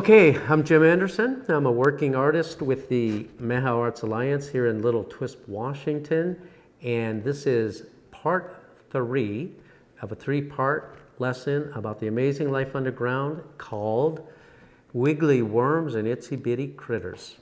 Okay, I'm Jim Anderson. I'm a working artist with the Meha Arts Alliance here in Little Twisp, Washington. And this is part 3 of a 3-part lesson about the amazing life underground called Wiggly Worms and Itsy Bitty Critters.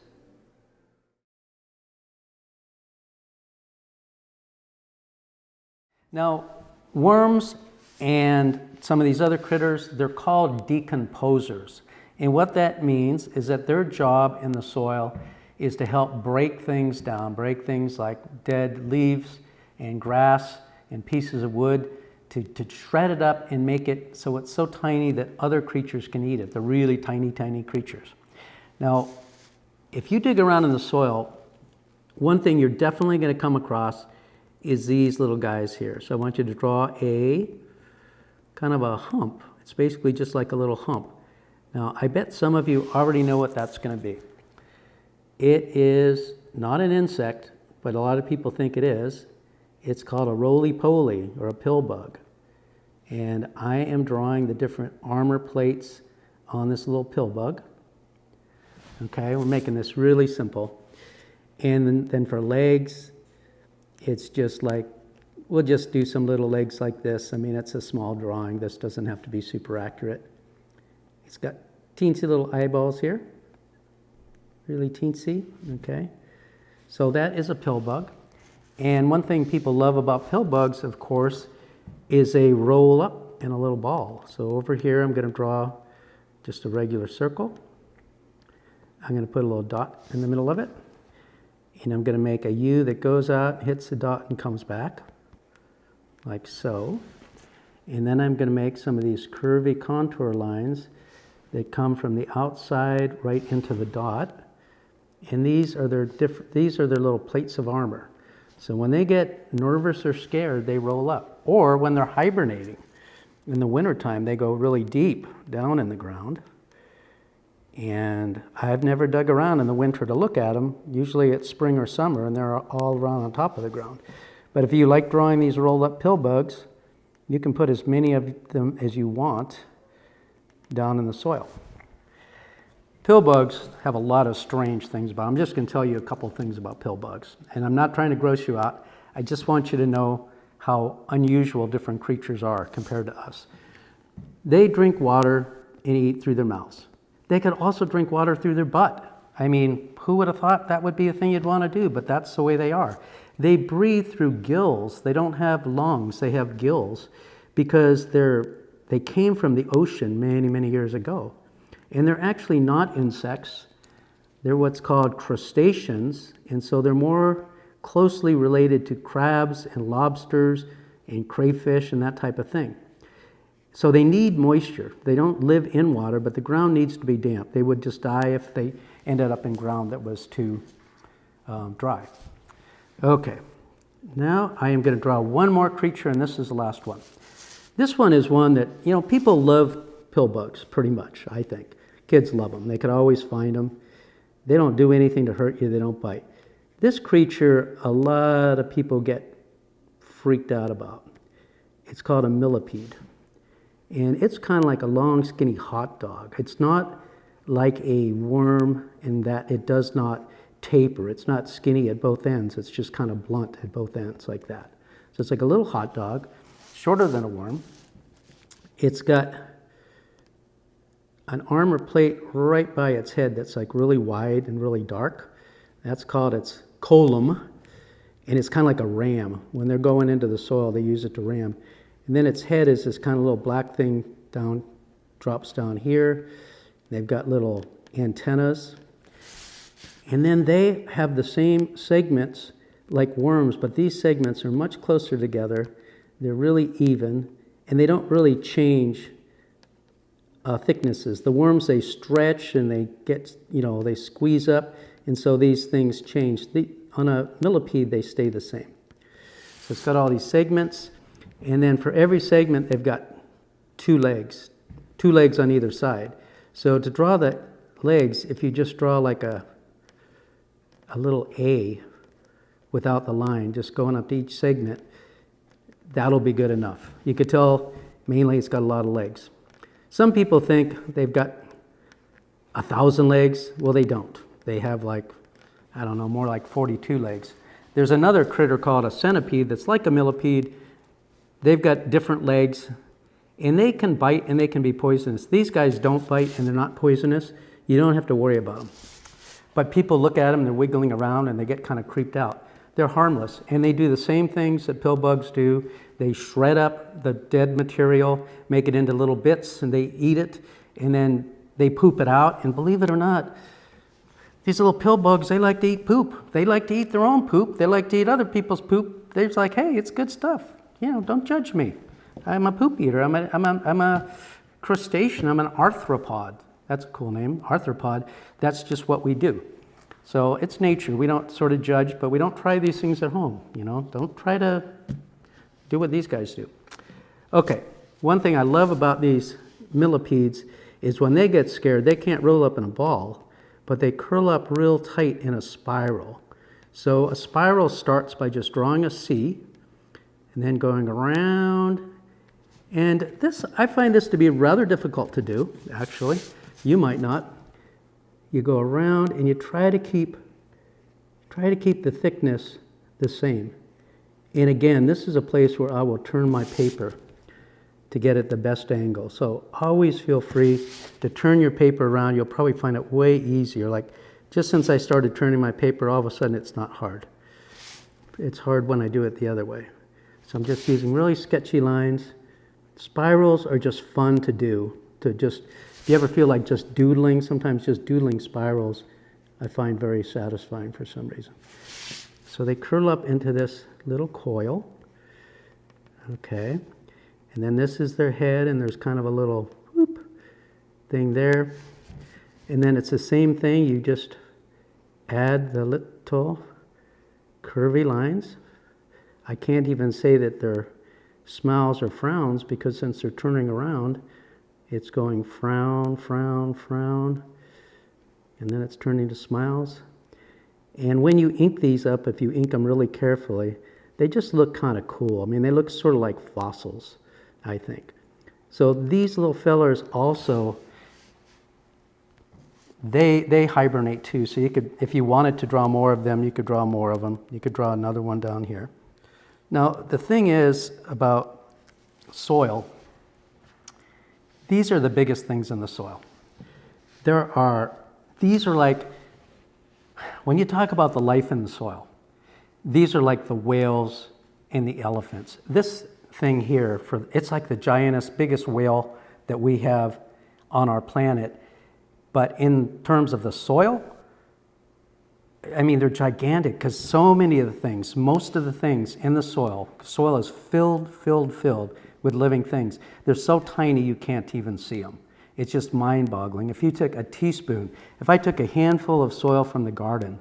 Now, worms and some of these other critters, they're called decomposers. And what that means is that their job in the soil is to help break things down, break things like dead leaves and grass and pieces of wood to shred it up and make it so it's so tiny that other creatures can eat it, the really tiny, tiny creatures. Now, if you dig around in the soil, one thing you're definitely going to come across is these little guys here. So I want you to draw a kind of a hump. It's basically just like a little hump. Now, I bet some of you already know what that's going to be. It is not an insect, but a lot of people think it is. It's called a roly-poly or a pill bug. And I am drawing the different armor plates on this little pill bug. Okay, we're making this really simple. And then for legs, it's just like, we'll just do some little legs like this. I mean, it's a small drawing. This doesn't have to be super accurate. It's got teensy little eyeballs here, really teensy, okay? So that is a pill bug. And one thing people love about pill bugs, of course, is they roll up in a little ball. So over here, I'm gonna draw just a regular circle. I'm gonna put a little dot in the middle of it. And I'm gonna make a U that goes out, hits the dot, and comes back, like so. And then I'm gonna make some of these curvy contour lines that come from the outside right into the dot. And these are their little plates of armor. So when they get nervous or scared, they roll up. Or when they're hibernating in the wintertime, they go really deep down in the ground. And I've never dug around in the winter to look at them. Usually it's spring or summer and they're all around on top of the ground. But if you like drawing these rolled up pill bugs, you can put as many of them as you want down in the soil. Pill bugs have a lot of strange things about them. I'm just going to tell you a couple things about pill bugs. And I'm not trying to gross you out. I just want you to know how unusual different creatures are compared to us. They drink water and eat through their mouths. They could also drink water through their butt. I mean, who would have thought that would be a thing you'd want to do? But that's the way they are. They breathe through gills. They don't have lungs. They have gills because they came from the ocean many, many years ago. And they're actually not insects. They're what's called crustaceans. And so they're more closely related to crabs and lobsters and crayfish and that type of thing. So they need moisture. They don't live in water, but the ground needs to be damp. They would just die if they ended up in ground that was too dry. Okay, now I am going to draw one more creature, and this is the last one. This one is one that, you know, people love pill bugs pretty much, I think. Kids love them. They could always find them. They don't do anything to hurt you. They don't bite. This creature, a lot of people get freaked out about. It's called a millipede. And it's kind of like a long, skinny hot dog. It's not like a worm in that it does not taper. It's not skinny at both ends. It's just kind of blunt at both ends like that. So it's like a little hot dog, shorter than a worm. It's got an armor plate right by its head that's like really wide and really dark. That's called its column. And it's kind of like a ram. When they're going into the soil, they use it to ram. And then its head is this kind of little black thing drops down here. They've got little antennas. And then they have the same segments like worms, but these segments are much closer together. They're really even, and they don't really change thicknesses. The worms, they stretch and they get, they squeeze up, and so these things change. On a millipede, they stay the same. So it's got all these segments. And then for every segment, they've got two legs on either side. So to draw the legs, if you just draw like a little A without the line, just going up to each segment, that'll be good enough. You could tell mainly it's got a lot of legs. Some people think they've got 1,000 legs? Well, they don't. They have like, I don't know, more like 42 legs. There's another critter called a centipede that's like a millipede. They've got different legs, and they can bite and they can be poisonous. These guys don't bite and they're not poisonous. You don't have to worry about them. But people look at them, they're wiggling around, and they get kind of creeped out. They're harmless, and they do the same things that pill bugs do. They shred up the dead material, make it into little bits, and they eat it, and then they poop it out. And believe it or not, these little pill bugs, they like to eat poop. They like to eat their own poop. They like to eat other people's poop. They're just like, hey, it's good stuff. You know, don't judge me. I'm a poop eater. I'm a crustacean. I'm an arthropod. That's a cool name, arthropod. That's just what we do. So it's nature. We don't sort of judge, but we don't try these things at home. You know, don't try to do what these guys do. Okay, one thing I love about these millipedes is when they get scared, they can't roll up in a ball, but they curl up real tight in a spiral. So a spiral starts by just drawing a C and then going around. And this, I find this to be rather difficult to do, actually. You might not. You go around and you try to keep the thickness the same. And again, this is a place where I will turn my paper to get at the best angle. So always feel free to turn your paper around. You'll probably find it way easier. Like just since I started turning my paper, all of a sudden it's not hard. It's hard when I do it the other way. So I'm just using really sketchy lines. Spirals are just fun to do. If you ever feel like just doodling, sometimes just doodling spirals I find very satisfying for some reason. So they curl up into this little coil. Okay. And then this is their head, and there's kind of a little whoop thing there. And then it's the same thing. You just add the little curvy lines. I can't even say that they're smiles or frowns, because since they're turning around, it's going frown, frown, frown, and then it's turning to smiles. And when you ink these up, if you ink them really carefully, they just look kind of cool. I mean, they look sort of like fossils, I think. So these little fellers also, they hibernate too. So you could, if you wanted to draw more of them, you could draw more of them. You could draw another one down here. Now, the thing is about soil, these are the biggest things in the soil. These are like, when you talk about the life in the soil, these are like the whales and the elephants. This thing here, it's like the giantest, biggest whale that we have on our planet. But in terms of the soil, I mean, they're gigantic, because so many of the things, most of the things in the soil is filled with living things. They're so tiny you can't even see them. It's just mind-boggling. If you took a teaspoon, if I took a handful of soil from the garden,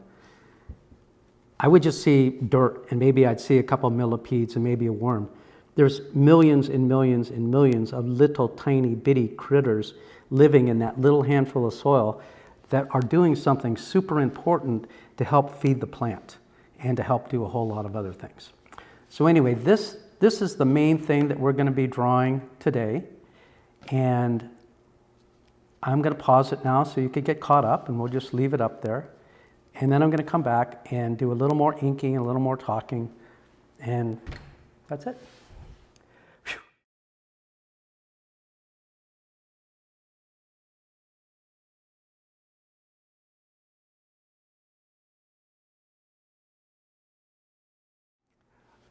I would just see dirt, and maybe I'd see a couple millipedes and maybe a worm. There's millions and millions and millions of little tiny bitty critters living in that little handful of soil that are doing something super important to help feed the plant and to help do a whole lot of other things. So anyway, this is the main thing that we're going to be drawing today. And I'm going to pause it now so you can get caught up, and we'll just leave it up there. And then I'm going to come back and do a little more inking, a little more talking, and that's it. Whew.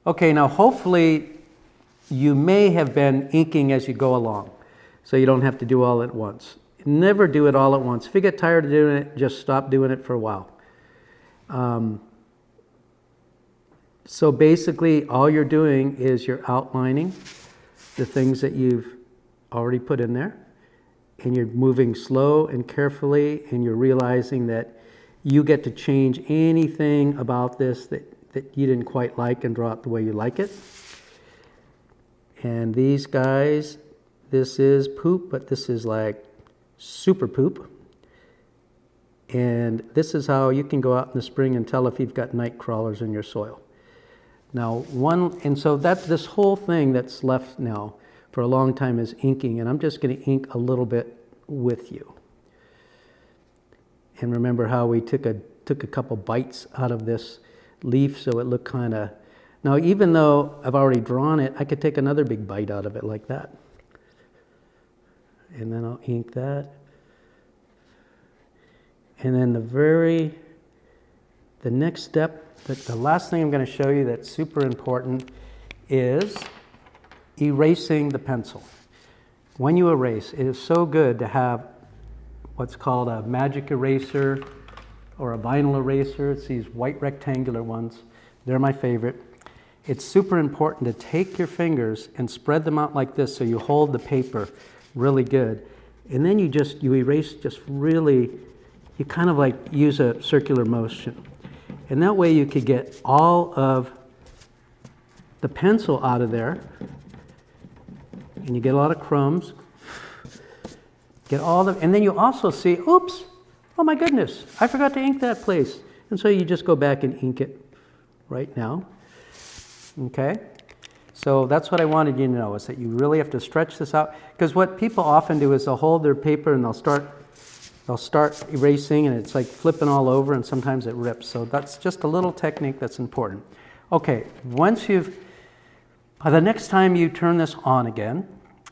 Okay, now hopefully you may have been inking as you go along, so you don't have to do all at once. Never do it all at once. If you get tired of doing it, just stop doing it for a while. So basically, all you're doing is you're outlining the things that you've already put in there, and you're moving slow and carefully, and you're realizing that you get to change anything about this that you didn't quite like and draw it the way you like it. And these guys, this is poop, but this is like super poop. And this is how you can go out in the spring and tell if you've got night crawlers in your soil. Now, so that's this whole thing that's left now for a long time is inking, and I'm just going to ink a little bit with you. And remember how we took a couple bites out of this leaf so it looked kind of, now even though I've already drawn it, I could take another big bite out of it like that. And then I'll ink that. And then the next step, the last thing I'm going to show you that's super important is erasing the pencil. When you erase, it is so good to have what's called a magic eraser or a vinyl eraser. It's these white rectangular ones. They're my favorite. It's super important to take your fingers and spread them out like this so you hold the paper really good. And then you erase just really, you kind of like use a circular motion. And that way you could get all of the pencil out of there. And you get a lot of crumbs. And then you also see, oops, oh my goodness, I forgot to ink that place. And so you just go back and ink it right now. Okay? So that's what I wanted you to know, is that you really have to stretch this out. Because what people often do is they'll hold their paper and they'll start erasing, and it's like flipping all over, and sometimes it rips. So that's just a little technique that's important. Okay, the next time you turn this on again,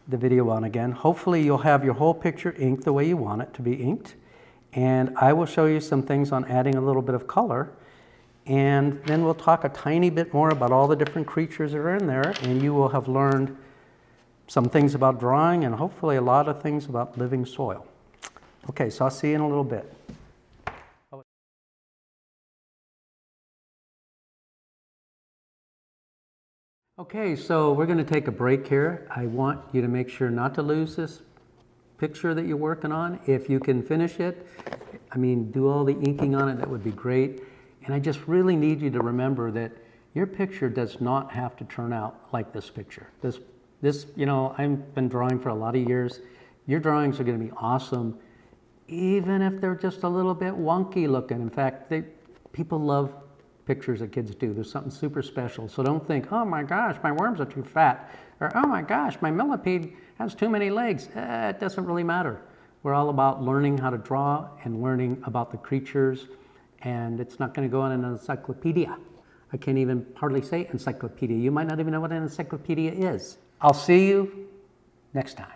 the video on again, hopefully you'll have your whole picture inked the way you want it to be inked. And I will show you some things on adding a little bit of color. And then we'll talk a tiny bit more about all the different creatures that are in there, and you will have learned some things about drawing and hopefully a lot of things about living soil. Okay, so I'll see you in a little bit. Okay, so we're going to take a break here. I want you to make sure not to lose this picture that you're working on. If you can finish it, do all the inking on it, that would be great. And I just really need you to remember that your picture does not have to turn out like this picture. This, I've been drawing for a lot of years. Your drawings are going to be awesome, even if they're just a little bit wonky looking. In fact, people love pictures that kids do. There's something super special. So don't think, oh my gosh, my worms are too fat, or oh my gosh, my millipede has too many legs. It doesn't really matter. We're all about learning how to draw and learning about the creatures, and it's not going to go on an encyclopedia. I can't even hardly say encyclopedia. You might not even know what an encyclopedia is. I'll see you next time.